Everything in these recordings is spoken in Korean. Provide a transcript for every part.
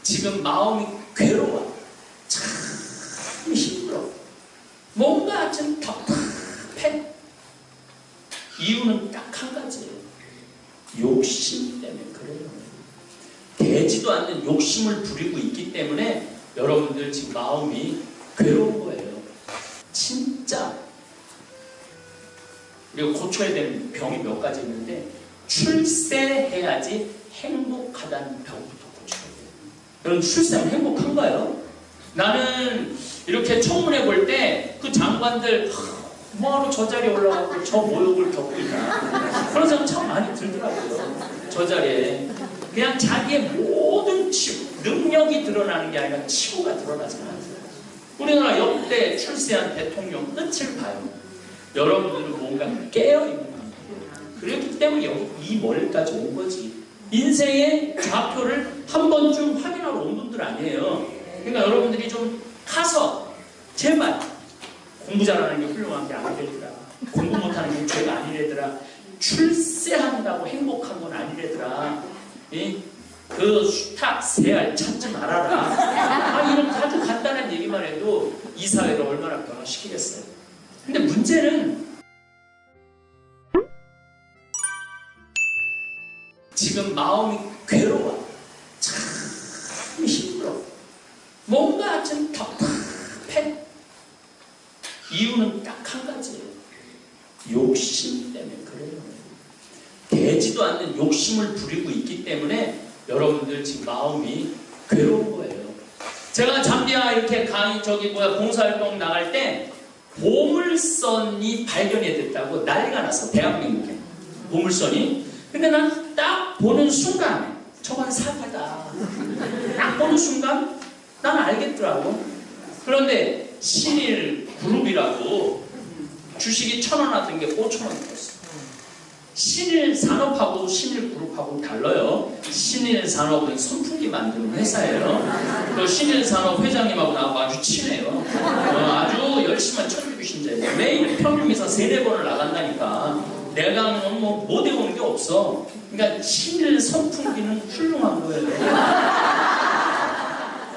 지금 마음이 괴로워. 참 힘들어. 뭔가 좀 답답해. 이유는 딱 한 가지예요. 욕심 때문에 그래요. 되지도 않는 욕심을 부리고 있기 때문에 여러분들 지금 마음이 괴로운 거예요. 진짜. 그리고 고쳐야 되는 병이 몇 가지 있는데, 출세해야지 행복하다는 병부터 고쳐야 돼요. 여러분, 출세하면 행복한가요? 나는 이렇게 청문회 볼 때 그 장관들 뭐하러 저 자리에 올라가고 저 모욕을 겪고 있나, 그런 생각 참 많이 들더라고요. 저 자리에 그냥 자기의 모든 치부, 능력이 드러나는 게 아니라 치부가 드러나잖아요. 우리나라 역대 출세한 대통령 끝을 봐요. 여러분들은 뭔가 깨어있는 관계예요. 그렇기 때문에 여기 이 멀리까지 온 거지. 인생의 좌표를 한 번쯤 확인하러 온 분들 아니에요. 그러니까 여러분들이 좀 가서 제발 공부 잘하는 게 훌륭한 게 아니래더라. 공부 못하는 게 죄가 아니래더라. 출세한다고 행복한 건 아니래더라. 그 수탉 새알 찾지 말아라. 이런 아주 간단한 얘기만 해도 이 사회를 얼마나 변화시키겠어요. 근데 문제는 지금 마음이 괴로워. 참 힘들어. 뭔가 좀 답답해. 이유는 딱 한 가지예요. 욕심 때문에 그래요. 되지도 않는 욕심을 부리고 있기 때문에 여러분들 지금 마음이 괴로운 거예요. 제가 잠비아 이렇게 봉사활동 나갈 때 보물선이 발견이 됐다고 난리가 났어. 대한민국에 보물선이. 근데 난 딱 보는 순간 저건 사기다. 딱 보는 순간 난 알겠더라고. 그런데 신일 그룹이라고 주식이 1,000원 하던 게 5,000원 됐어. 신일 산업하고 신일 그룹하고 달라요. 신일 산업은 선풍기 만드는 회사예요. 그 신일 산업 회장님하고 나하고 아주 친해요. 아주 열심한 천주교신자예요. 매일 평균미사 3-4번을 나간다니까. 내가 못 외우는 게 없어. 그러니까 신일 선풍기는 훌륭한 거예요.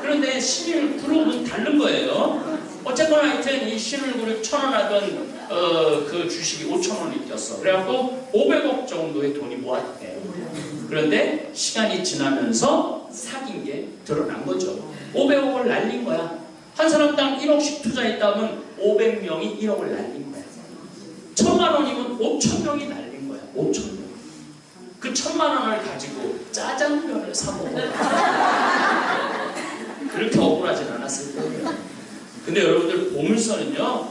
그런데 신일 그룹은 다른 거예요. 어쨌거나 하여튼 이 신일 그룹 1,000원 하던 그 주식이 5,000원이 뛰었어. 그래갖고 500억 정도의 돈이 모았대요. 그런데 시간이 지나면서 사귄 게 드러난 거죠. 500억을 날린 거야. 한 사람당 1억씩 투자했다면 500명이 1억을 날린 거야. 1,000만 원이면 5,000명이 날린 거야. 5,000명. 그 1,000만 원을 가지고 짜장면을 사 먹어. 그렇게 억울하진 않았을 거예요. 근데 여러분들 보물선은요,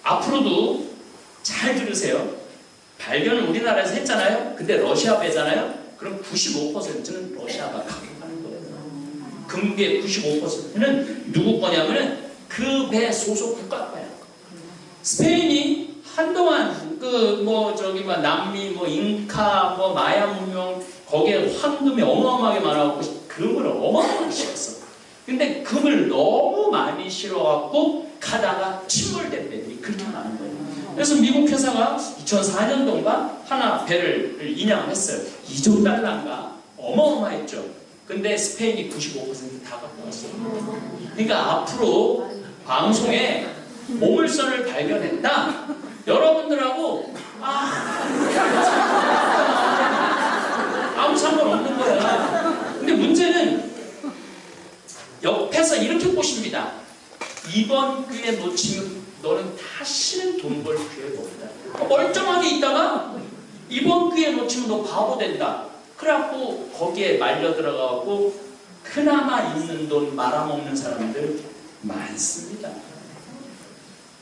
앞으로도 잘 들으세요. 발견을 우리나라에서 했잖아요. 근데 러시아 배잖아요. 그럼 95%는 러시아가 가져가는 거예요. 금괴 95%는 누구 거냐면은 그 배 소속 국가 거야. 스페인이 한동안 남미, 잉카, 마야 문명, 거기에 황금이 어마어마하게 많아갖고 금을 어마어마하게 실었어. 근데 금을 너무 많이 실어갖고 가다가 침몰된 배들이 그렇게 많은 거예요. 그래서 미국 회사가 2004년도인가 하나 배를 인양을 했어요. 2조 달러인가 어마어마했죠. 근데 스페인이 95% 다 갖고 왔어요. 그러니까 앞으로 방송에 보물선을 발견했다. 여러분들하고 아무 상관없는 거야. 근데 문제는 옆에서 이렇게 보십니다. 이번 기회 놓치면 너는 다시는 돈 벌 기회가 없다. 멀쩡하게 있다가 이번 기회 놓치면 너 바보 된다. 그래갖고 거기에 말려 들어가고 그나마 있는 돈 말아먹는 사람들 많습니다.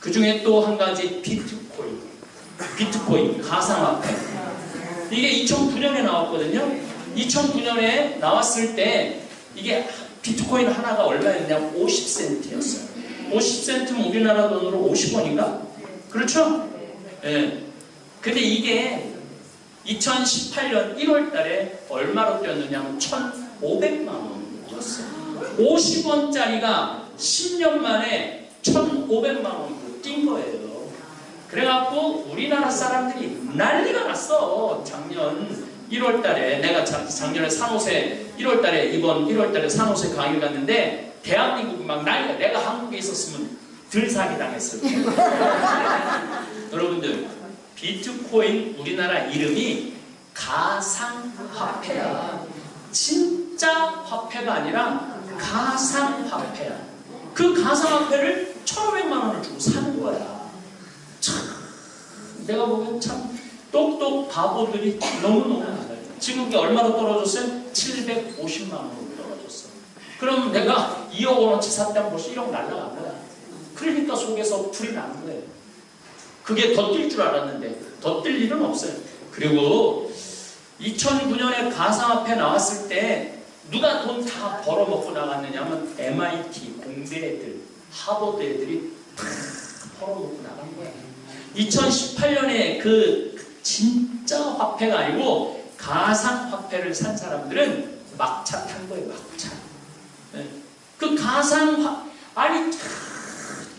그 중에 또 한 가지 비트코인 가상화폐. 이게 2009년에 나왔거든요. 2009년에 나왔을 때 이게 비트코인 하나가 얼마였냐면 50센트였어요. 50센트면 우리나라 돈으로 50원인가? 그렇죠? 예. 근데 이게 2018년 1월 달에 얼마로 뛰었느냐면 1,500만 원 뛰었어요. 50원짜리가 10년 만에 1,500만 원으로 뛴 거예요. 그래갖고 우리나라 사람들이 난리가 났어. 작년 1월 달에 내가 작년에 산호세 1월 달에 이번 1월 달에 산호세 강의 갔는데 대한민국 막 난리야. 내가 한국에 있었으면 들 사기 당했을 거예요. 여러분들 비트코인 우리나라 이름이 가상화폐야. 진짜 화폐가 아니라 가상화폐야. 그 가상화폐를 1,500만 원을 주고 사는 거야. 참, 내가 보기엔 참 똑똑 바보들이 너무너무 많아요. 지금 그게 얼마로 떨어졌어요? 750만 원으로 떨어졌어. 그럼 내가 2억 원어치 샀다면 벌써 1억 날라간 거야. 그러니까 속에서 불이 나는 거예요. 그게 더 뛸 줄 알았는데 더 뛸 일은 없어요. 그리고 2009년에 가상화폐 나왔을 때 누가 돈 다 벌어먹고 나갔느냐면 MIT 공대 애들, 하버드 애들이 다 벌어먹고 나간 거야. 2018년에 그 진짜 화폐가 아니고 가상화폐를 산 사람들은 막차 탄 거예요. 막차. 그 아니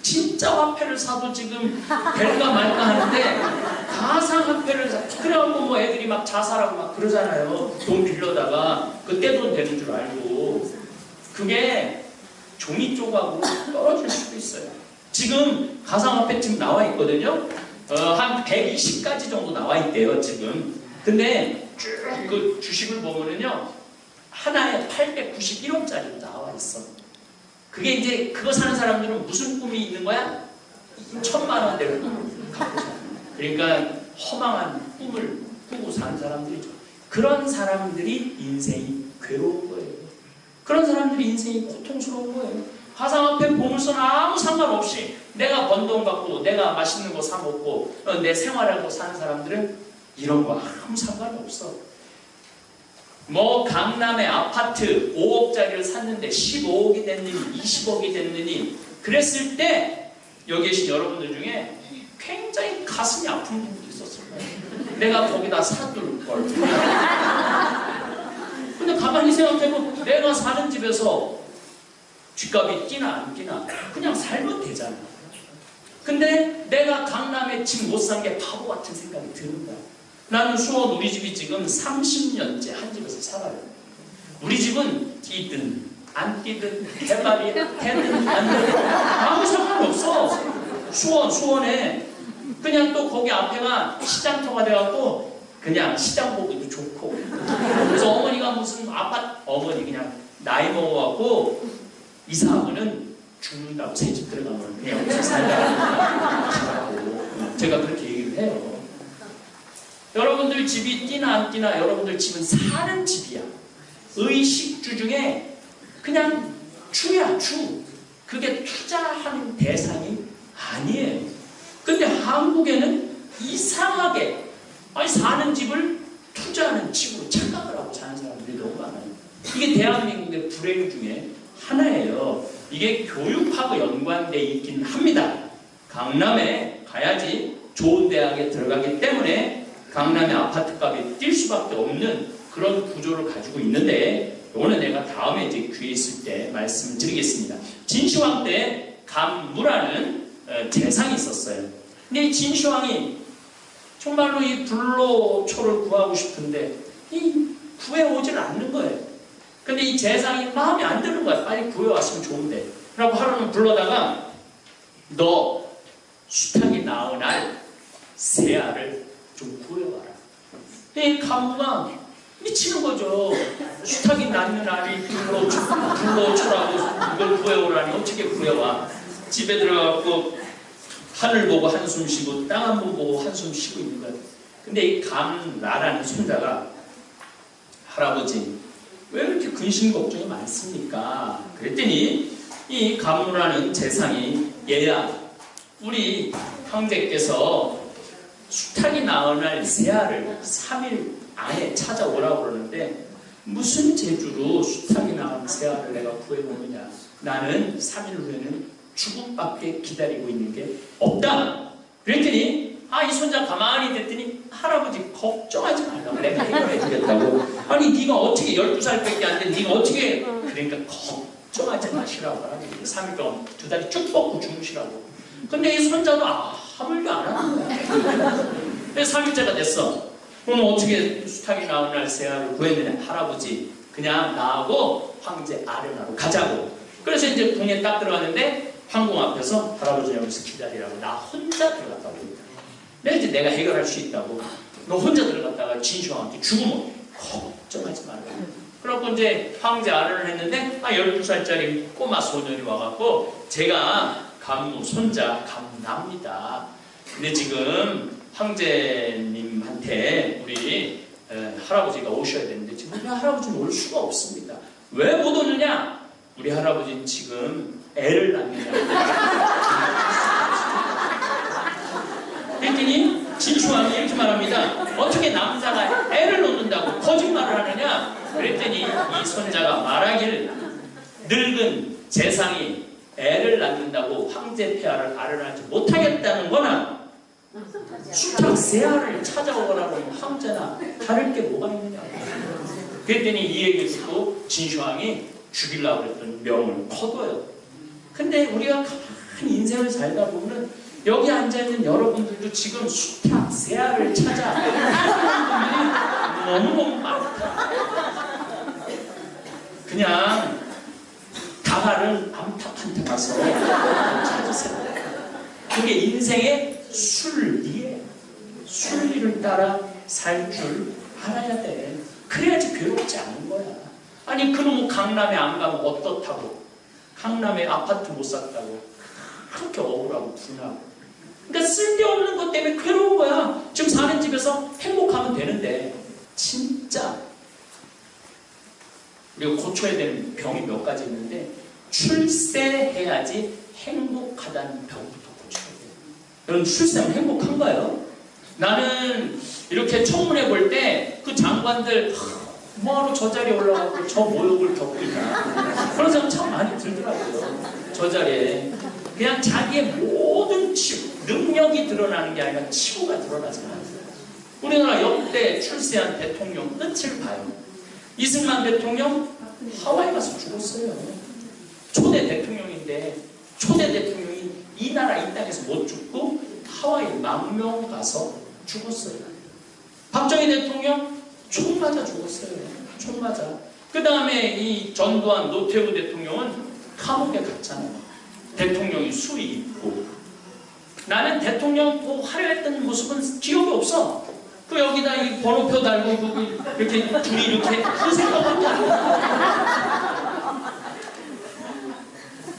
진짜 화폐를 사도 지금 될까 말까 하는데 가상화폐를 그래갖고 뭐 애들이 막 자살하고 막 그러잖아요. 돈 빌려다가 그때 돈 되는 줄 알고. 그게 종이 조각으로 떨어질 수도 있어요. 지금 가상화폐 지금 나와 있거든요. 한 120가지 정도 나와 있대요 지금. 근데 쭉 그 주식을 보면은요 하나에 891원짜리 나와 있어. 그게 이제 그거 사는 사람들은 무슨 꿈이 있는 거야? 1,000만 원대를 갖고 사. 그러니까 허망한 꿈을 꾸고 사는 사람들이죠. 그런 사람들이 인생이 괴로운 거예요. 그런 사람들이 인생이 고통스러운 거예요. 가상화폐 보물서는 아무 상관없이 내가 번 돈 갖고 내가 맛있는 거 사 먹고 내 생활하고 사는 사람들은 이런 거 아무 상관없어. 뭐 강남에 아파트 5억짜리를 샀는데 15억이 됐느니 20억이 됐느니 그랬을 때 여기 계신 여러분들 중에 굉장히 가슴이 아픈 분도 있었어요. 내가 거기다 사둘 걸. 근데 가만히 생각해보면 내가 사는 집에서 쥐값이 뛰나 안 뛰나 그냥 살면 되잖아. 근데 내가 강남에 집 못 산 게 바보 같은 생각이 드는 거야. 나는 수원 우리 집이 지금 30년째 한 집에서 살아요. 우리 집은 뛰든 안 뛰든 개발이 되든 안 되든 아무 상관없어. 수원에 그냥 또 거기 앞에가 시장터가 돼갖고 그냥 시장 보기도 좋고. 그래서 어머니가 무슨 어머니 그냥 나이 먹어갖고 이사하면은 죽는다고 새 집 들어가면 그냥 없이 살다가 제가 그렇게 얘기를 해요. 여러분들 집이 뛰나 안 뛰나 여러분들 집은 사는 집이야. 의식주 중에 그냥 주야 주. 그게 투자하는 대상이 아니에요. 근데 한국에는 이상하게 사는 집을 투자하는 집으로 착각을 하고 사는 사람들이 너무 많아요. 이게 대한민국의 불행 중에 하나예요. 이게 교육하고 연관되어 있긴 합니다. 강남에 가야지 좋은 대학에 들어가기 때문에 강남의 아파트값이 뛸 수밖에 없는 그런 구조를 가지고 있는데 이거는 내가 다음에 이제 기회 있을 때 말씀을 드리겠습니다. 진시황 때 감무라는 재상이 있었어요. 근데 이 진시황이 정말로 이 불로초를 구하고 싶은데 구해오질 않는 거예요. 근데 이 재상이 마음에 안 드는 거야. 빨리 구해왔으면 좋은데 라고 하루는 불러다가 너 수탉이 나은 날 새알을 좀 구해와라. 이 간부가 미치는 거죠. 수탉이 낳는 알이 불로초라고 이걸 구해오라니 어떻게 구해와. 집에 들어가고 하늘 보고 한숨 쉬고 땅 한 번 보고 한숨 쉬고 있는 거야. 근데 이 감라라는 손자가 할아버지 왜 이렇게 근심 걱정이 많습니까? 그랬더니 이 감무라는 재상이 얘야 우리 형제께서 수탉이 낳은 날 새알을 3일 안에 찾아오라고 그러는데 무슨 재주로 수탉이 낳은 새알을 내가 구해보느냐. 나는 3일 후에는 죽음밖에 기다리고 있는 게 없다. 그랬더니 이 손자 가만히 됐더니 할아버지 걱정하지 말라고 내가 해결해 주겠다고. 아니 네가 어떻게 12살밖에 안 된 네가 어떻게 그러니까 걱정하지 마시라고 하라고. 3일 동안 2다리 쭉 뻗고 주무시라고. 근데 이 손자도 아무 일도 안 하는 거야. 3일째가 됐어. 그럼 어떻게 수탉이 나온 날 새알을 구했느냐? 할아버지 그냥 나하고 황제 아레나로 가자고. 그래서 이제 궁에 딱 들어갔는데 황궁 앞에서 할아버지 여기서 기다리라고 나 혼자 들어갔다고 합니다. 내가 해결할 수 있다고. 너 혼자 들어갔다가 진시황한테 죽으면 걱정하지 말라. 그래갖고 이제 황제 아래를 했는데 12살짜리 꼬마 소년이 와갖고 제가 간무 손자 간무납니다. 근데 지금 황제님한테 우리 할아버지가 오셔야 되는데 지금 우리 할아버지는 올 수가 없습니다. 왜 못 오느냐? 우리 할아버지는 지금 애를 낳는다고. 그랬더니 진시황이 이렇게 말합니다. 어떻게 남자가 애를 놓는다고 거짓말을 하느냐? 그랬더니 이 손자가 말하길 늙은 재상이 애를 낳는다고 황제 폐하를 아련하지 못하겠다는 거나 수탉 새알을 찾아오거나 그러면 황제나 다를 게 뭐가 있느냐. 그랬더니 이 얘기를 듣고 진시황이 죽이려고 그랬던 명을 거둬요. 근데 우리가 가만히 인생을 살다 보면 여기 앉아있는 여러분들도 지금 수탉 새알을 찾아 하는 분들이 너무너무 많다. 그냥 다가를 암탉한테 가서 찾으세요. 그게 인생의 순리예요. 순리를 따라 살 줄 알아야 돼. 그래야지 괴롭지 않은 거야. 아니 그놈은 강남에 안 가면 어떻다고. 강남에 아파트 못 샀다고. 그렇게 억울하고 분하고. 그러니까 쓸데없는 것 때문에 괴로운 거야. 지금 사는 집에서 행복하면 되는데 진짜 우리가 고쳐야 되는 병이 몇 가지 있는데 출세해야지 행복하다는 병부터 고쳐야 돼요. 여러분 출세하면 행복한가요? 나는 이렇게 청문회 볼 때 그 장관들 뭐하러 저 자리에 올라가고 저 모욕을 겪고 있나 그런 생각 참 많이 들더라고요. 저 자리에 그냥 자기의 모든 능력이 드러나는 게 아니라 치고가 드러나잖아요. 우리나라 역대 출세한 대통령 끝을 봐요. 이승만 대통령 하와이 가서 죽었어요. 초대 대통령인데 초대 대통령이 이 나라 이 땅에서 못 죽고 하와이 망명 가서 죽었어요. 박정희 대통령 총 맞아 죽었어요. 총 맞아. 그 다음에 이 전두환 노태우 대통령은 감옥에 갔잖아요. 대통령이 술이 있고. 나는 대통령 뭐 화려했던 모습은 기억이 없어. 그 여기다 이 번호표 달고 이렇게 둘이 이렇게 그 생각밖에 안 나.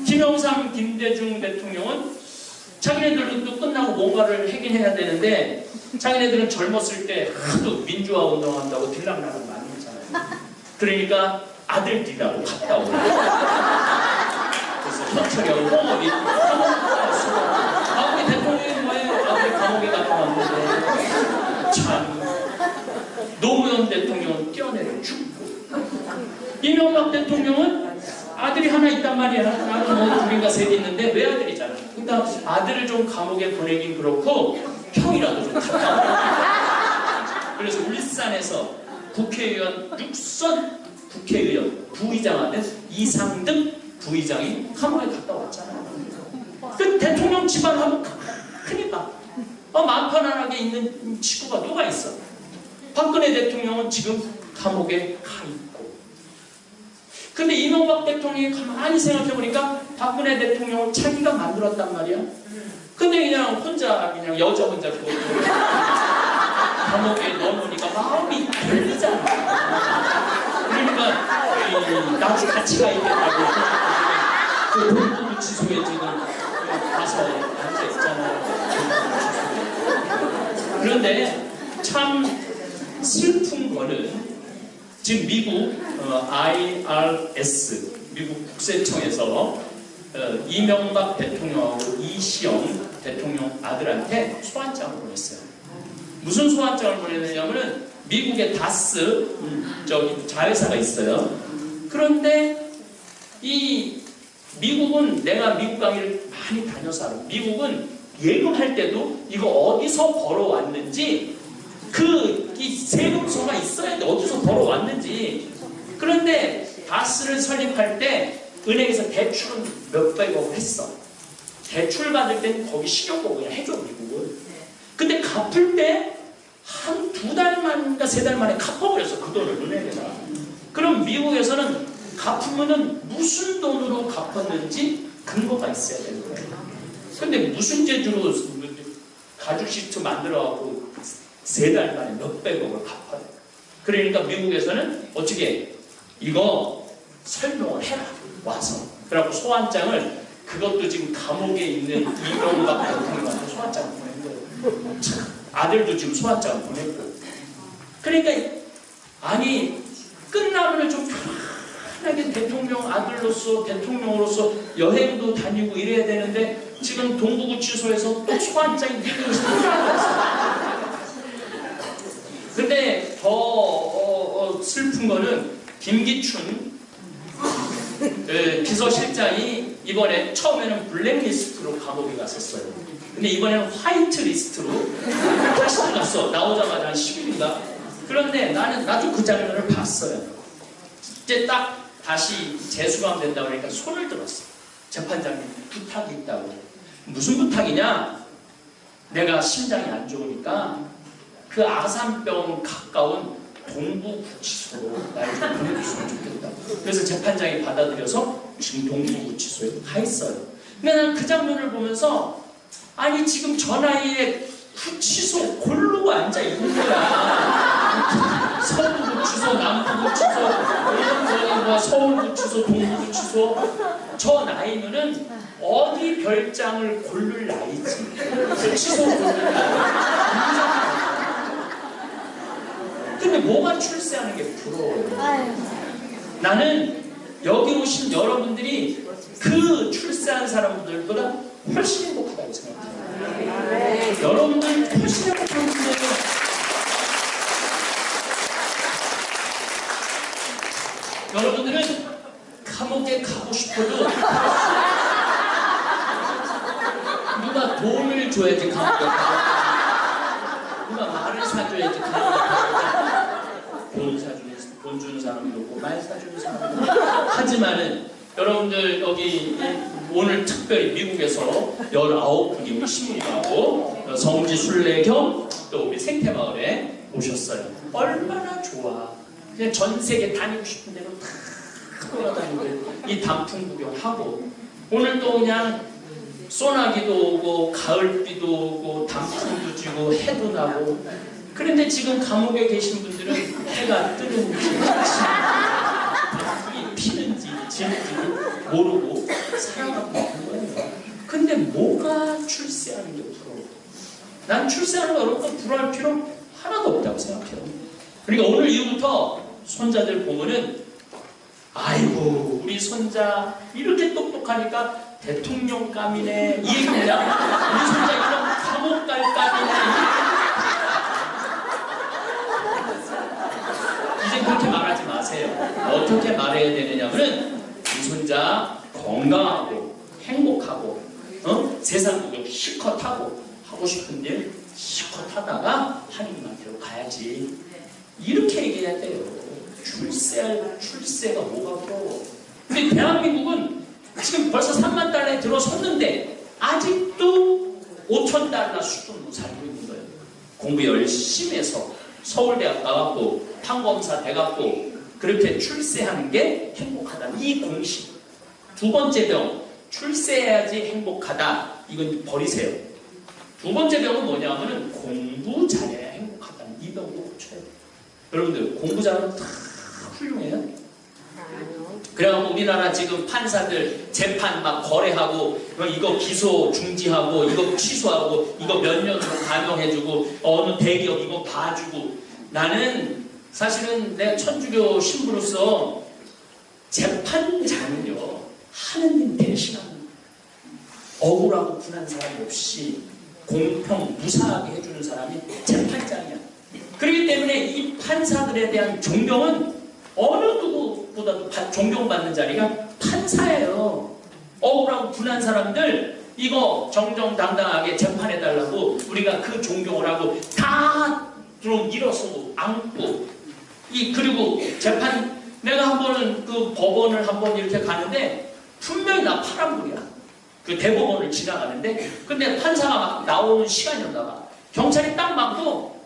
김영삼, 김대중 대통령은 자기네들도 끝나고 뭔가를 하긴 해야 되는데 자기네들은 젊었을 때 하도 민주화 운동한다고 들락날락 많이 했잖아요. 그러니까 아들들이라고 갔다 오고 그래서 현철이하고 홍업이 감옥에 갔어. 우리 대통령이 뭐예요? 아들 감옥에 갔다 왔는데 참 노무현 대통령은 뛰어내려 죽고 이명박 대통령은 아들이 하나 있단 말이야. 나는 뭐 둘인가 셋 있는데 외아들이잖아. 그러니까 아들을 좀 감옥에 보내긴 그렇고 형이라도 좀 갔다 와. 그래서 울산에서 국회의원 6선 국회의원 부의장한테 이상득 부의장이 감옥에 갔다 왔잖아요. 그 대통령 집안하고 크니까 만판하게 있는 친구가 누가 있어? 박근혜 대통령은 지금 감옥에 가 있고. 근데 이명박 대통령이 가만히 생각해보니까 박근혜 대통령을 자기가 만들었단 말이야. 근데 그냥 혼자 그냥 여자 혼자 감옥에 넣어놓으니까 마음이 들리잖아. 그러니까 나도 같이 가야겠다고 그 동부구치소에 지금 가서 앉아있잖아요. 그런데 참 슬픈 거는 지금 미국 IRS 미국 국세청에서 이명박 대통령하고 이시영 대통령 아들한테 소환장을 보냈어요. 무슨 소환장을 보냈느냐면은 미국의 다스 저기 자회사가 있어요. 그런데 이 미국은 내가 미국 강의를 많이 다녀서 알아. 미국은 예금할 때도 이거 어디서 벌어왔는지 이 세금서가 있어야 돼. 어디서 벌어왔는지. 그런데 다스를 설립할 때 은행에서 대출은 몇백억 했어. 대출 받을 땐 거기 신용보고 그냥 해줘 미국은. 근데 갚을 때 한 2달 만인가 3달 만에 갚아버렸어. 그 돈을 은행에다. 그럼 미국에서는 갚으면은 무슨 돈으로 갚았는지 근거가 있어야 되는 거예요. 근데 무슨 재주로 가죽 시트 만들어갖고 3달 만에 몇백억을 갚아요. 그러니까 미국에서는 어떻게 이거 설명을 해라 와서. 그래갖고 소환장을 그것도 지금 감옥에 있는 이명박 대통령한테 소환장을 보낸 거예요. 참, 아들도 지금 소환장을 보냈고. 그러니까 아니 끝나면 좀 편하게 대통령 아들로서 대통령으로서 여행도 다니고 이래야 되는데 지금 동부구치소에서 또 소환장이 미국에서 돌아왔어요. 근데 더 슬픈 거는 김기춘 비서실장이 이번에 처음에는 블랙리스트로 감옥에 갔었어요. 근데 이번에는 화이트리스트로 다시 들어갔어. 나오자마자 한 10일인가. 그런데 나도 그 장면을 봤어요. 이제 딱 다시 재수감된다고 그러니까 손을 들었어. 재판장님 부탁이 있다고. 무슨 부탁이냐? 내가 심장이 안 좋으니까 그 아산병 가까운 동부구치소로 날 좀 보내줬으면 좋겠다고. 그래서 재판장이 받아들여서 지금 동부구치소에 가 있어요. 근데 나는 그 장면을 보면서 아니 지금 저 나이에 구치소 골로 앉아 있는 거야. 서부구치소, 남부구치소, 뭐 서울구치소, 동부구치소. 저 나이면은 어디 별장을 고를 나이지. 구치소 고를 나이. 근데 뭐가 출세하는 게 부러워요. 나는 여기 오신 여러분들이 그 출세한 사람들보다 훨씬 행복하다고 생각해요. 여러분들 훨씬 행복한 분들은 여러분들은 감옥에 가고 싶어도 누가 돈을 줘야지 감옥에 가고 누가 말을 사줘야지 감옥에 가고 돈 주는 사람도 있고 말 사주는 사람도 있고. 하지만은 여러분들 여기 오늘 특별히 미국에서 19분이 우리 시민하고 성지 순례 겸 또 우리 생태마을에 오셨어요. 얼마나 좋아. 그냥 전 세계 다니고 싶은 대로 다 돌아다니고 이 단풍 구경하고 오늘도 그냥 소나기도 오고 가을비도 오고 단풍도 지고 해도 나고. 그런데 지금 감옥에 계신 분들은 해가 뜨는지 단풍이 피는지 질지 모르고 살아가고 있는 거예요. 근데 뭐가 출세하는 게 부러워? 난 출세하는 거 여러분 부러워할 필요 하나도 없다고 생각해요. 그러니까 오늘 이후부터 손자들 보면은 아이고 우리 손자 이렇게 똑똑하니까 대통령감이네 이 얘기입니다. 우리 손자 이런 감옥 갈 감이네. 이제 그렇게 말하지 마세요. 어떻게 말해야 되느냐면은 이 손자 건강하고 행복하고 세상 구경 실컷 하고 하고 싶은 일 실컷 하다가 하느님한테로 가야지. 이렇게 얘기해야 돼요. 출세가 뭐가 부러워. 근데 대한민국은 지금 벌써 3만 달러에 들어섰는데 아직도 5천 달러 수준으로 살고 있는 거예요. 공부 열심히 해서 서울대학 가갖고 판검사 돼갖고 그렇게 출세하는 게 행복하다. 이 공식. 두 번째 병, 출세해야지 행복하다. 이건 버리세요. 두 번째 병은 뭐냐면은 공부 잘해야 행복하다는 이 병도 고쳐야 돼요. 여러분들 공부 잘하면 다 훌륭해요. 그래갖고 우리나라 지금 판사들 재판 막 거래하고 이거 기소 중지하고 이거 취소하고 이거 몇 년으로 감형해주고 어느 대기업 이거 봐주고. 나는 사실은 내가 천주교 신부로서 재판장은요 하느님 대신하는 억울하고 분한 사람 없이 공평 무사하게 해주는 사람이 재판장이야. 그렇기 때문에 이 판사들에 대한 존경은 어느 누구보다도 존경받는 자리가 판사예요. 억울하고 분한 사람들 이거 정정당당하게 재판해달라고 우리가 그 존경을 하고 다 좀 일어서고 안고 그리고 재판 내가 한 번은 그 법원을 한 번 이렇게 가는데 분명히 나 파란불이야. 그 대법원을 지나가는데 근데 판사가 막 나오는 시간이었나 봐. 경찰이 딱 막고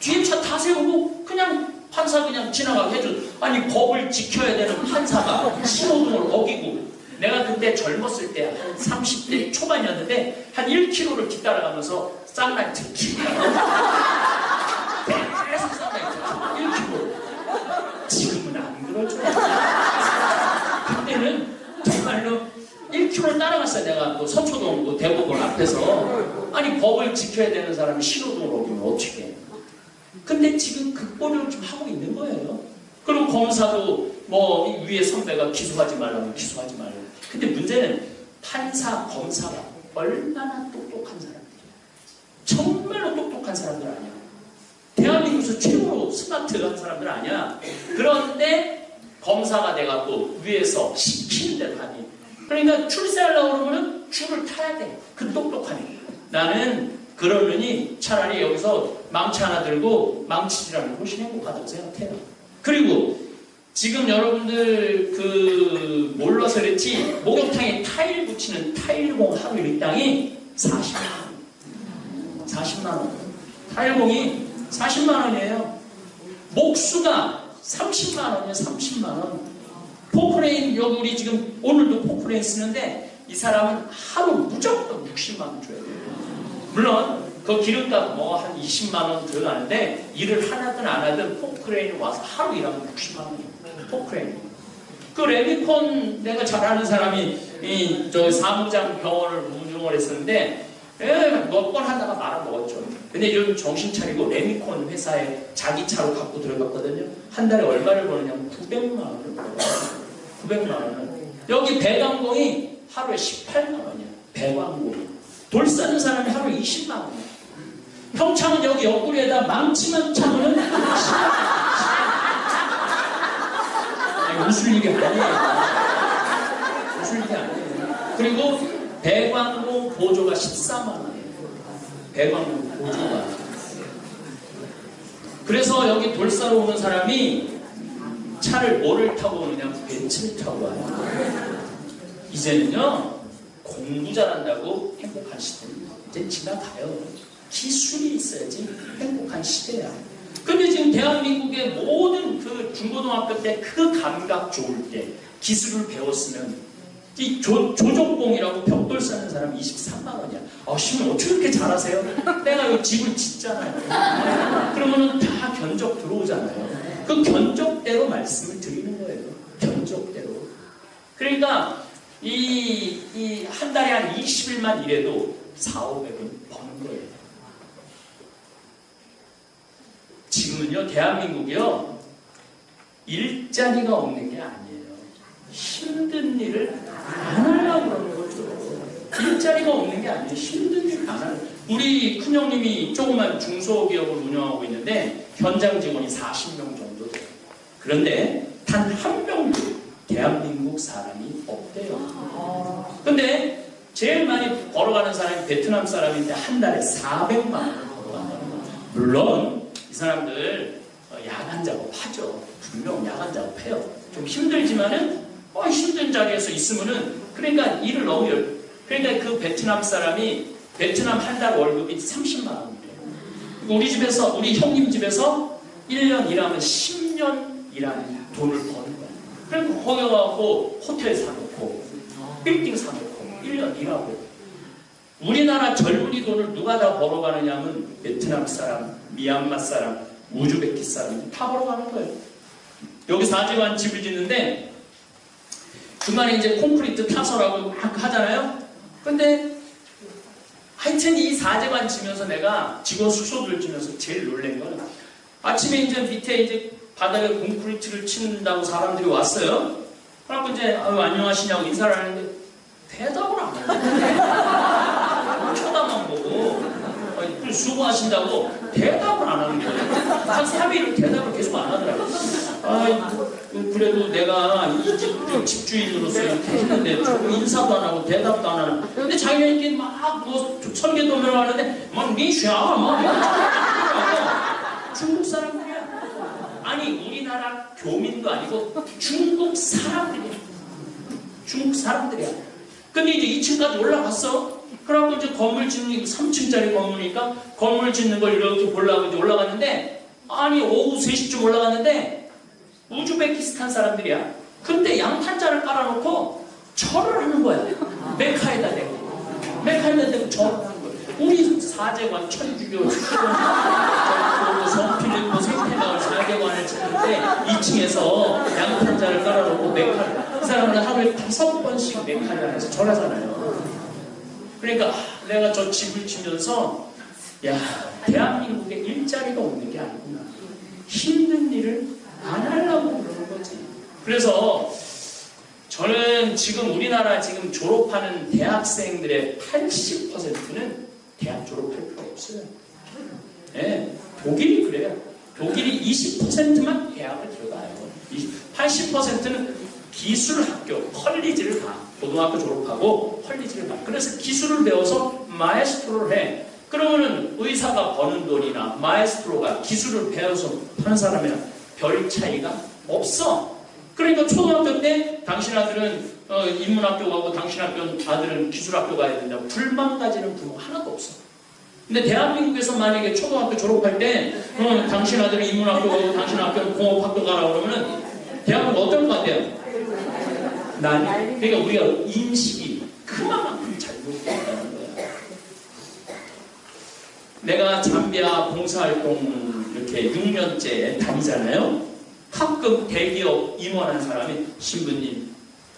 뒤에 차 다 세우고 그냥 판사 그냥 지나가게 해줘. 아니 법을 지켜야 되는 판사가 신호등을 어기고. 내가 그때 젊었을 때 한 30대 초반이었는데 한 1km를 뒤따라가면서 쌍라이트 계속 쌍라이트 1km. 지금은 안 그러죠. 그때는 정말로 1km를 따라갔어요. 내가 또 서초동 대법원 앞에서. 아니 법을 지켜야 되는 사람이 신호등을 어기면 어떻게 해. 근데 지금 극복을 좀 하고 있는 거예요. 그리고 검사도 뭐 위에 선배가 기소하지 말라면 기소하지 말라고. 근데 문제는 판사, 검사가 얼마나 똑똑한 사람들이야. 정말로 똑똑한 사람들 아니야. 대한민국에서 최고로 스마트한 사람들 아니야. 그런데 검사가 돼갖고 위에서 시키는 대로 하니. 그러니까 출세하려고 그러면 줄을 타야 돼. 그 똑똑하니. 나는 그러느니 차라리 여기서 망치 하나 들고 망치질하는 훨씬 행복하다고 생각해요. 그리고 지금 여러분들 몰라서 그랬지 목욕탕에 타일 붙이는 타일공 하루 일당이 40만 원. 타일공이 40만 원이에요. 목수가 30만 원이에요. 30만 원. 포크레인 여기 우리 지금 오늘도 포크레인 쓰는데 이 사람은 하루 무조건 60만 원 줘야 돼요. 물론 그 기름값 뭐 한 20만 원 들어가는데 일을 하든 안 하든 포크레인 와서 하루 일하면 60만 원이에요. 포크레인. 그 레미콘 내가 잘 아는 사람이 저 사무장 병원을 운영을 했었는데 몇 번 하다가 말아먹었죠. 근데 요즘 정신 차리고 레미콘 회사에 자기 차로 갖고 들어갔거든요. 한 달에 얼마를 버느냐면 900만 원을 벌어요. 900만 원을. 여기 배관공이 하루에 18만 원이야. 배관공이. 돌 싸는 사람이 하루에 20만 원이야. 평창은 여기 옆구리에다 망치만 차면은 10만 원. 웃을 일이 아니에요. 웃을 일이 아니에요. 그리고 배관공 보조가 14만 원이에요. 배관공 보조가. 그래서 여기 돌사로 오는 사람이 차를 뭐를 타고 오느냐? 벤츠를 타고 와요. 이제는요 공부 잘한다고 행복한 시대는 이제 지나가요. 기술이 있어야지 행복한 시대야. 근데 지금 대한민국의 모든 그 중고등학교 때 그 감각 좋을 때 기술을 배웠으면 이 조종공이라고 벽돌 쌓는 사람 23만 원이야. 시면 어떻게 이렇게 잘하세요? 내가 이 집을 짓잖아요. 그러면은 다 견적 들어오잖아요. 그 견적대로 말씀을 드리는 거예요. 견적대로. 그러니까 이 한 달에 한 20일만 일해도 4,500원 버는 거예요. 지금은요, 대한민국이요, 일자리가 없는 게 아니에요. 힘든 일을 안 하려고 그러는 거죠. 일자리가 없는 게 아니에요. 힘든 일을 안 하는 거예요. 우리 큰형님이 조그만 중소기업을 운영하고 있는데 현장 직원이 40명 정도 돼요. 그런데 단 한 명도 대한민국 사람이 없대요. 근데 제일 많이 벌어가는 사람이 베트남 사람인데 한 달에 400만 원을 벌어간다는 거죠. 물론 이 사람들 야간 작업하죠. 분명 야간 작업해요. 좀 힘들지만은 힘든 자리에서 있으면은 그러니까 일을 너무 그러니까 그 베트남 사람이 베트남 한 달 월급이 30만 원이래요. 우리 집에서 우리 형님 집에서 1년 일하면 10년 일하는 돈을 버는 거야. 그러니까 거기 가고 호텔 사놓고 빌딩 사놓고 1년 일하고. 우리나라 젊은이 돈을 누가 다 벌어가느냐 하면 베트남 사람, 미얀마 사람, 우즈베키 사람이 다 벌어가는 거예요. 여기 4제관 집을 짓는데 중간에 이제 콘크리트 타설하고 막 하잖아요. 근데 하여튼 이 4제관 지면서 내가 직원 숙소들 지면서 제일 놀란 건 아침에 이제 밑에 이제 바닥에 콘크리트를 치는다고 사람들이 왔어요. 그래갖고 이제 안녕하시냐고 인사를 하는데 대답을 안 하는 쳐다만 보고 수고하신다고 대답을 안 하는 거예요. 한 3일을 대답을 계속 안 하더라고요. 그래도 내가 이 집주인으로서 이렇게 했는데 조금 인사도 안 하고 대답도 안 하는. 근데 자기네끼리 막 설계도면을 하는데 막 니슈야 막 중국 사람들이야. 아니 우리나라 교민도 아니고 중국 사람들이야. 중국 사람들이야. 근데 이제 2층까지 올라갔어. 그래갖고 이제 건물 짓는 3층짜리 건물이니까 건물 짓는 걸 이렇게 보려고 이제 올라갔는데 아니 오후 3시쯤 올라갔는데 우즈베키스탄 사람들이야. 근데 양탄자를 깔아놓고 절을 하는 거야. 메카에다 대고 절을 하는 거야. 우리 사제관 천주교 성필리포 생태마을 사제관을 짓는데 2층에서 양탄자를 깔아놓고 메카를, 그 사람은 하루에 5번씩 메카를 해서 절하잖아요. 그러니까 내가 저 집을 치면서 야, 대한민국에 일자리가 없는 게 아니구나. 힘든 일을 안 하려고 그러는 거지. 그래서 저는 지금 우리나라 지금 졸업하는 대학생들의 80%는 대학 졸업할 필요 없어요. 네, 독일이 그래요. 독일이 20%만 대학을 들어가요. 80%는 기술학교, 컬리지를 가. 고등학교 졸업하고 컬리지를 가. 그래서 기술을 배워서 마에스트로를 해. 그러면은 의사가 버는 돈이나 마에스트로가 기술을 배워서 하는 사람이랑 별 차이가 없어. 그러니까 초등학교 때 당신 아들은 인문학교 가고 당신 아들은 기술학교 가야 된다고 불만 가지는 부모 하나도 없어. 근데 대한민국에서 만약에 초등학교 졸업할 때 당신 아들은 인문학교 가고 당신 아들은 공업학교 가라고 그러면은 대학은 어떨 것 같아요? 그러니까 우리가 인식이 그만큼 잘못된다는 거야. 내가 잠비아 봉사활동 이렇게 6년째 다니잖아요. 가끔 대기업 임원한 사람이 신부님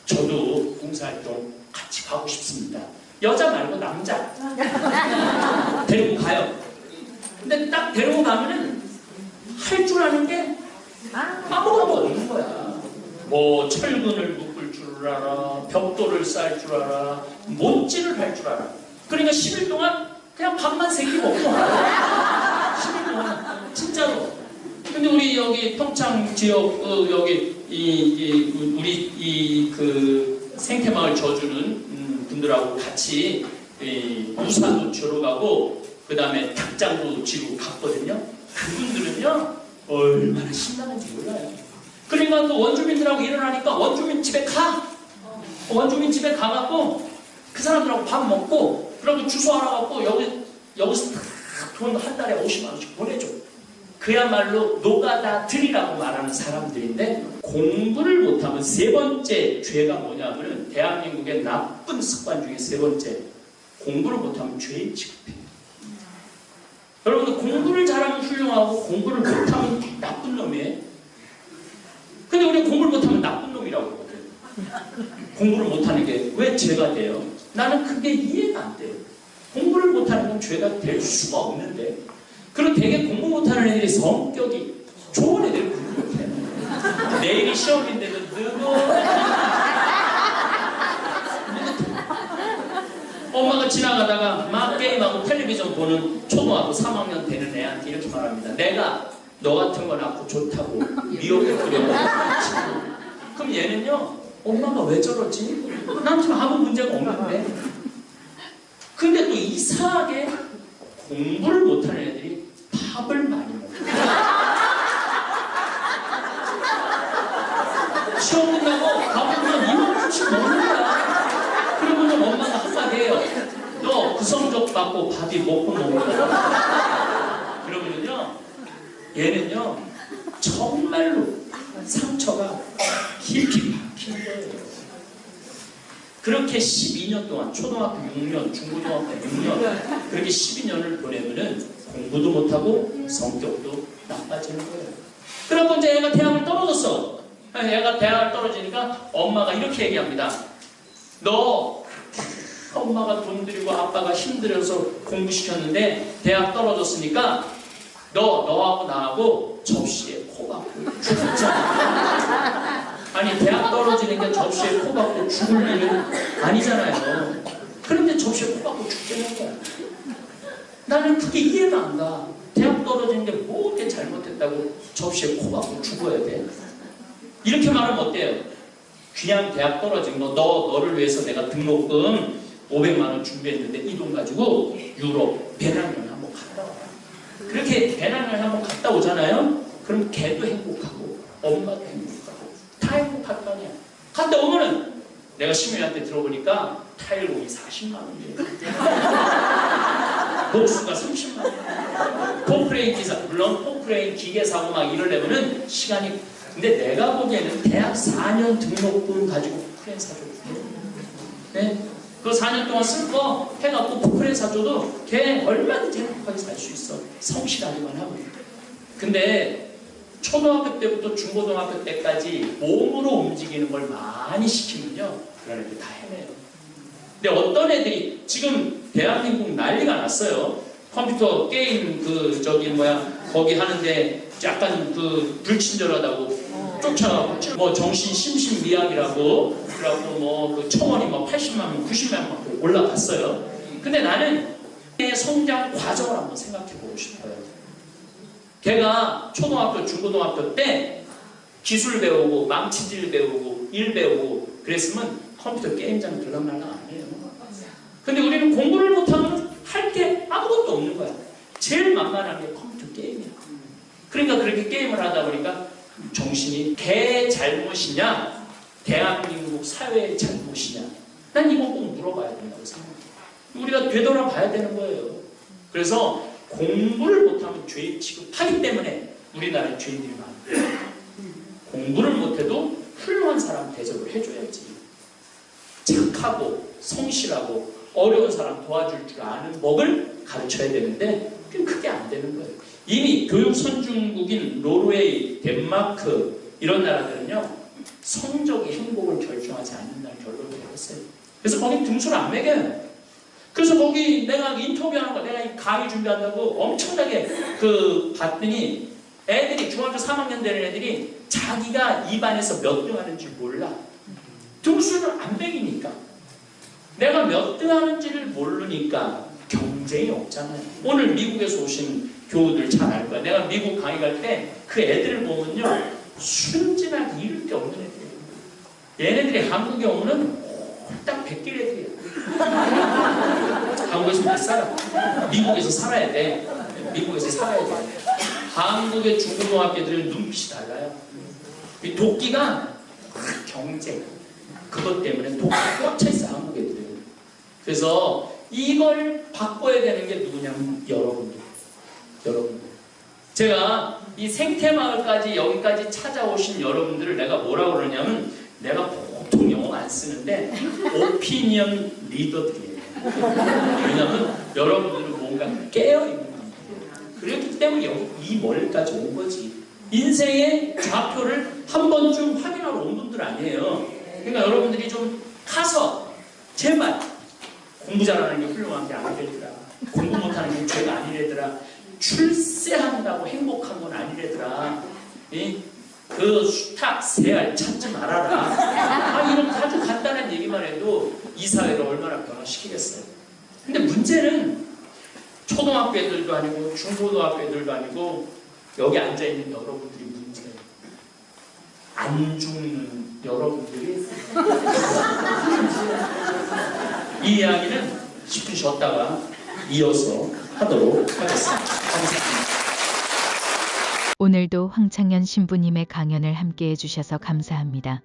저도 봉사활동 같이 가고 싶습니다. 여자 말고 남자 데리고 가요. 근데 딱 데리고 가면은 할 줄 아는 게 아무것도 없는 거야. 뭐 철근을 묶을 줄 알아, 벽돌을 쌓을 줄 알아, 못질을 할 줄 알아. 그러니까 10일 동안 그냥 밥만 3끼 먹고 와요. 10일 동안 진짜로. 근데 우리 여기 평창 지역 여기 우리 그 생태마을 저주는 분들하고 같이 우산도 주러 가고 그 다음에 닭장도 지고 갔거든요. 그분들은요 얼마나 신나는지 몰라요. 그러니까 또 원주민들하고 일어나니까 원주민 집에 가. 원주민 집에 가갖고 그 사람들하고 밥 먹고 그러고 주소 알아갖고 여기서 돈 한 달에 50만 원씩 보내줘. 그야말로 노가다들이라고 말하는 사람들인데 공부를 못하면 세 번째 죄가 뭐냐면은 대한민국의 나쁜 습관 중에 세 번째, 공부를 못하면 죄인 취급해요. 여러분들 공부를 잘하면 훌륭하고 공부를 못하면 나쁜 놈이에요. 근데 우리 공부를 못하면 나쁜 놈이라고 그러거든요. 공부를 못하는 게 왜 죄가 돼요? 나는 그게 이해가 안 돼요. 공부를 못하는 건 죄가 될 수가 없는데, 그리고 되게 공부 못하는 애들이 성격이 좋은 애들이 공부 못해요. 내일이 시험인데도 엄마가 지나가다가 막 게임하고 텔레비전 보는 초등학교 3학년 되는 애한테 이렇게 말합니다. 내가 너 같은 거 낳고 좋다고 미역을 끓여먹고. 그럼 얘는요, 엄마가 왜 저러지? 나한테는 아무 문제가 없는데. 근데 또 이상하게 공부를 못하는 애들이 밥을 많이 먹어요. 시험 끝나고 밥을 그냥 이만큼씩 먹는 거야. 그러면 엄마가 한마디 해요. 너 그 성적 받고 밥이 먹고 먹는 거야. 그러면요, 얘는요 정말로 상처가 깊이 박힌 거예요. 그렇게 12년 동안 초등학교 6년, 중고등학교 6년 그렇게 12년을 보내면은 공부도 못하고 성격도 나빠지는 거예요. 그러고 이제 얘가 대학을 떨어졌어. 얘가 대학을 떨어지니까 엄마가 이렇게 얘기합니다. 너 엄마가 돈 들이고 아빠가 힘들어서 공부시켰는데 대학 떨어졌으니까 너하고 나하고 접시에 코 박고 죽자. 아니 대학 떨어지는 게 접시에 코 박고 죽을 일은 아니잖아요. 그런데 접시에 코 박고 죽자는 거야. 나는 그게 이해가 안 가. 대학 떨어지는 게 뭐 이렇게 잘못했다고 접시에 코 박고 죽어야 돼? 이렇게 말하면 어때요? 그냥 대학 떨어진 거 너를 위해서 내가 등록금 500만 원 준비했는데 이 돈 가지고 유럽 배낭여행 한번 갔다 와. 그렇게 배낭여행 한번 갔다 오잖아요? 그럼 걔도 행복하고 엄마도 행복하고 다 행복할 거 아니야. 갔다 오면은 내가 시민한테 들어보니까 타일공이 40만 원이에요. 복수가 30만 원. 포크레인 기사, 물론 포크레인 기계 사고 막 이러려면은 시간이, 근데 내가 보기에는 대학 4년 등록금 가지고 포크레인 사줘도 돼. 네? 그 4년 동안 쓸 거 해갖고 포크레인 사줘도 걔 얼마든지 행복하게 살 수 있어. 성실하기만 하면. 근데 초등학교 때부터 중고등학교 때까지 몸으로 움직이는 걸 많이 시키면요, 그런 애들 다 헤매요. 근데 어떤 애들이 지금 대한민국 난리가 났어요. 컴퓨터 게임 거기 하는데 약간 불친절하다고 쫓아가고, 뭐 정신 심신미약이라고, 그래갖고 뭐 청원이 뭐 80만 명, 90만 명 올라갔어요. 근데 나는 내 성장 과정을 한번 생각해보고 싶어요. 걔가 초등학교, 중고등학교 때 기술 배우고 망치질 배우고 일 배우고 그랬으면 컴퓨터 게임장 들락날락 안 해요. 근데 우리는 공부를 못하면 할 게 아무것도 없는 거야. 제일 만만한 게 컴퓨터 게임이야. 그러니까 그렇게 게임을 하다 보니까 정신이 걔 잘못이냐, 대한민국 사회의 잘못이냐, 난 이거 꼭 물어봐야 된다고 생각해. 우리가 되돌아봐야 되는 거예요. 그래서 공부를 못하면 죄 취급하기 때문에 우리나라에 죄인들이 많아요. 공부를 못해도 훌륭한 사람 대접을 해줘야지. 착하고 성실하고 어려운 사람 도와줄 줄 아는 법을 가르쳐야 되는데 그게 안 되는 거예요. 이미 교육 선진국인 노르웨이, 덴마크 이런 나라들은요, 성적이 행복을 결정하지 않는다는 결론을 내렸어요. 그래서 거기 등수를 안 매겨요. 그래서 거기 내가 인터뷰하는 거, 내가 강의 준비한다고 엄청나게 봤더니 애들이 중학교 3학년 되는 애들이 자기가 이 반에서 몇 등 하는지 몰라. 등수를 안 매기니까. 내가 몇 등 하는지를 모르니까 경쟁이 없잖아요. 오늘 미국에서 오신 교우들 잘 알 거야. 내가 미국 강의 갈 때 그 애들을 보면요, 순진하게 이룰 게 없는 애들이에요. 얘네들이 한국에 오면 딱 100길 애들이에요. 한국에서 못 살아. 미국에서 살아야 돼. 미국에서 살아야 돼. 한국의 중고등학교들은 눈빛이 달라요. 이 도끼가 경쟁. 그것 때문에 도끼가 꽉 차 있어, 한국 애들은. 그래서 이걸 바꿔야 되는 게 누구냐면 여러분들. 제가 이 생태마을까지 여기까지 찾아오신 여러분들을 내가 뭐라고 그러냐면, 내가 보통 영어 안 쓰는데 오피니언 리더들이에요. 왜냐면 여러분들은 뭔가 깨어있는 분들이에요. 그렇기 때문에 여기 이 멀리까지 온 거지. 인생의 좌표를 한 번쯤 확인하러 온 분들 아니에요. 그러니까 여러분들이 좀 가서 제발 공부 잘하는 게 훌륭한 게 아니래더라. 공부 못하는 게 죄가 아니래더라. 출세한다고 행복한 건 아니래더라. 그 수탉, 새알 찾지 말아라. 이런 아주 간단한 얘기만 해도 이 사회를 얼마나 변화시키겠어요. 근데 문제는 초등학교 애들도 아니고 중고등학교 애들도 아니고 여기 앉아있는 여러분들이 문제예요. 안 죽는 여러분들이. 이 이야기는 10분 쉬었다가 이어서 하도록 하겠습니다. 감사합니다. 오늘도 황창현 신부님의 강연을 함께 해주셔서 감사합니다.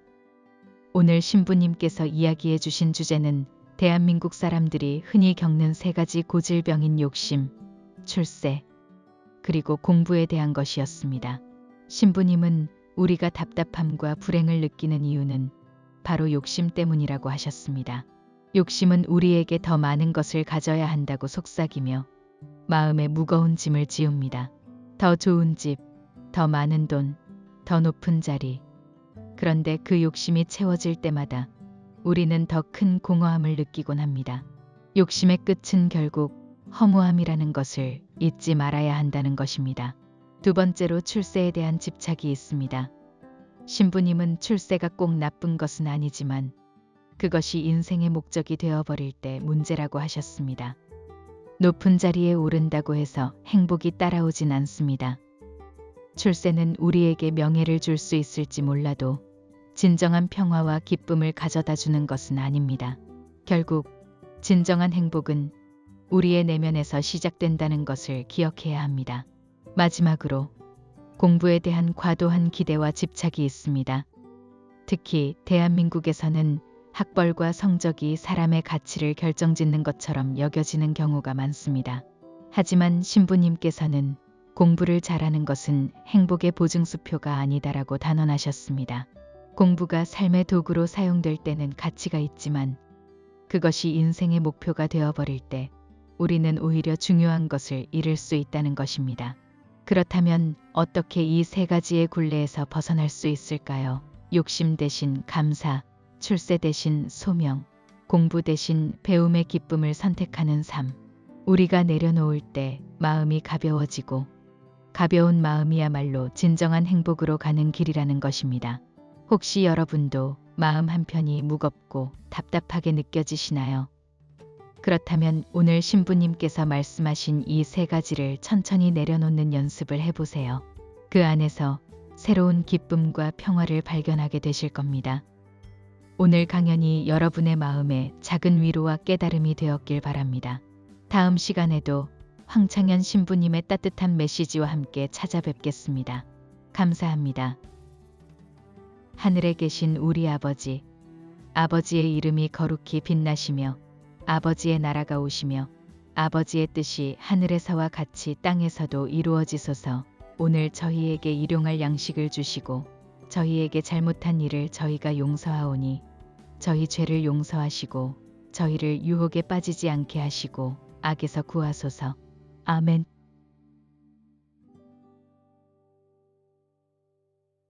오늘 신부님께서 이야기해 주신 주제는 대한민국 사람들이 흔히 겪는 3가지 고질병인 욕심, 출세, 그리고 공부에 대한 것이었습니다. 신부님은 우리가 답답함과 불행을 느끼는 이유는 바로 욕심 때문이라고 하셨습니다. 욕심은 우리에게 더 많은 것을 가져야 한다고 속삭이며 마음에 무거운 짐을 지웁니다. 더 좋은 집, 더 많은 돈, 더 높은 자리. 그런데 그 욕심이 채워질 때마다 우리는 더 큰 공허함을 느끼곤 합니다. 욕심의 끝은 결국 허무함이라는 것을 잊지 말아야 한다는 것입니다. 2번째로 출세에 대한 집착이 있습니다. 신부님은 출세가 꼭 나쁜 것은 아니지만 그것이 인생의 목적이 되어버릴 때 문제라고 하셨습니다. 높은 자리에 오른다고 해서 행복이 따라오진 않습니다. 출세는 우리에게 명예를 줄 수 있을지 몰라도 진정한 평화와 기쁨을 가져다 주는 것은 아닙니다. 결국 진정한 행복은 우리의 내면에서 시작된다는 것을 기억해야 합니다. 마지막으로 공부에 대한 과도한 기대와 집착이 있습니다. 특히 대한민국에서는 학벌과 성적이 사람의 가치를 결정짓는 것처럼 여겨지는 경우가 많습니다. 하지만 신부님께서는 공부를 잘하는 것은 행복의 보증수표가 아니다라고 단언하셨습니다. 공부가 삶의 도구로 사용될 때는 가치가 있지만 그것이 인생의 목표가 되어버릴 때 우리는 오히려 중요한 것을 잃을 수 있다는 것입니다. 그렇다면 어떻게 이 세 가지의 굴레에서 벗어날 수 있을까요? 욕심 대신 감사, 출세 대신 소명, 공부 대신 배움의 기쁨을 선택하는 삶. 우리가 내려놓을 때 마음이 가벼워지고 가벼운 마음이야말로 진정한 행복으로 가는 길이라는 것입니다. 혹시 여러분도 마음 한편이 무겁고 답답하게 느껴지시나요? 그렇다면 오늘 신부님께서 말씀하신 이 세 가지를 천천히 내려놓는 연습을 해보세요. 그 안에서 새로운 기쁨과 평화를 발견하게 되실 겁니다. 오늘 강연이 여러분의 마음에 작은 위로와 깨달음이 되었길 바랍니다. 다음 시간에도 황창현 신부님의 따뜻한 메시지와 함께 찾아뵙겠습니다. 감사합니다. 하늘에 계신 우리 아버지, 아버지의 이름이 거룩히 빛나시며 아버지의 나라가 오시며 아버지의 뜻이 하늘에서와 같이 땅에서도 이루어지소서. 오늘 저희에게 일용할 양식을 주시고 저희에게 잘못한 일을 저희가 용서하오니 저희 죄를 용서하시고 저희를 유혹에 빠지지 않게 하시고 악에서 구하소서. 아멘.